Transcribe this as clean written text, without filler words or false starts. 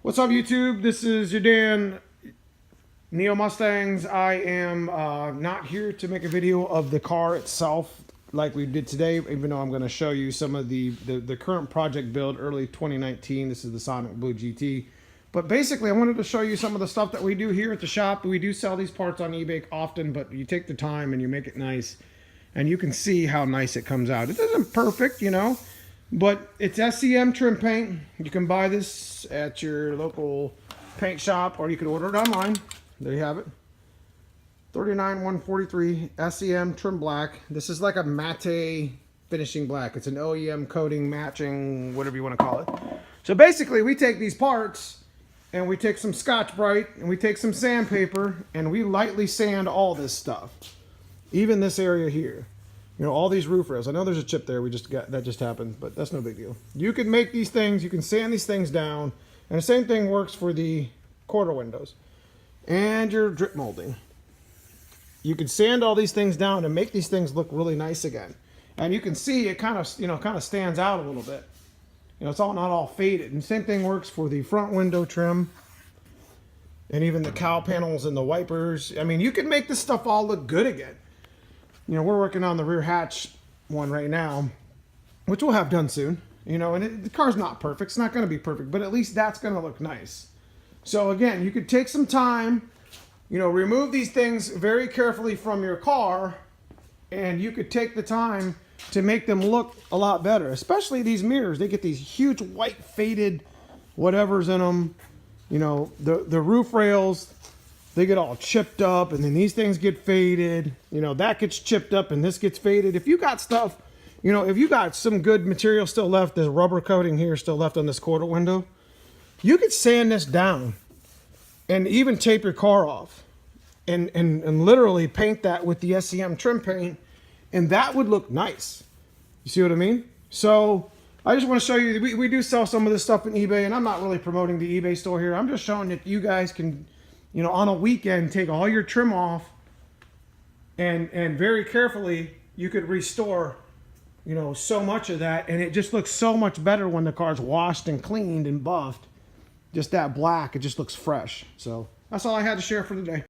What's up, YouTube? This is your Dan, Neo Mustangs. I am not here to make a video of the car itself like we did today, even though I'm going to show you some of the current project build, early 2019. This is the Sonic Blue GT. But basically, I wanted to show you some of the stuff that we do here at the shop. We do sell these parts on eBay often, but you take the time and you make it nice. And you can see how nice it comes out. It isn't perfect, you know. But it's SEM trim paint. You can buy this at your local paint shop, or you can order it online. There you have it. $39,143 SEM trim black. This is like a matte finishing black. It's an OEM coating, matching, whatever you want to call it. So basically, we take these parts and we take some Scotch-Brite and we take some sandpaper and we lightly sand all this stuff. Even this area here. You know, all these roof rails. I know there's a chip there. That just happened, but that's no big deal. You can make these things. You can sand these things down. And the same thing works for the quarter windows. And your drip molding. You can sand all these things down and make these things look really nice again. And you can see it kind of stands out a little bit. You know, it's not all faded. And the same thing works for the front window trim. And even the cowl panels and the wipers. I mean, you can make this stuff all look good again. You know, we're working on the rear hatch one right now, which we'll have done soon. You know, and the car's not perfect. It's not going to be perfect, but at least that's going to look nice. So again, you could take some time, you know, remove these things very carefully from your car, and you could take the time to make them look a lot better. Especially these mirrors. They get these huge white faded whatevers in them. You know, the roof rails, they get all chipped up, and then these things get faded. You know, that gets chipped up and this gets faded. If you got stuff, you know, if you got some good material still left, there's rubber coating here still left on this quarter window, you could sand this down and even tape your car off and literally paint that with the SEM trim paint, and that would look nice. You see what I mean? So I just want to show you, we do sell some of this stuff in eBay, and I'm not really promoting the eBay store here. I'm just showing that you guys can, you know, on a weekend, take all your trim off and very carefully, you could restore, you know, so much of that. And it just looks so much better when the car's washed and cleaned and buffed. Just that black, it just looks fresh. So that's all I had to share for today.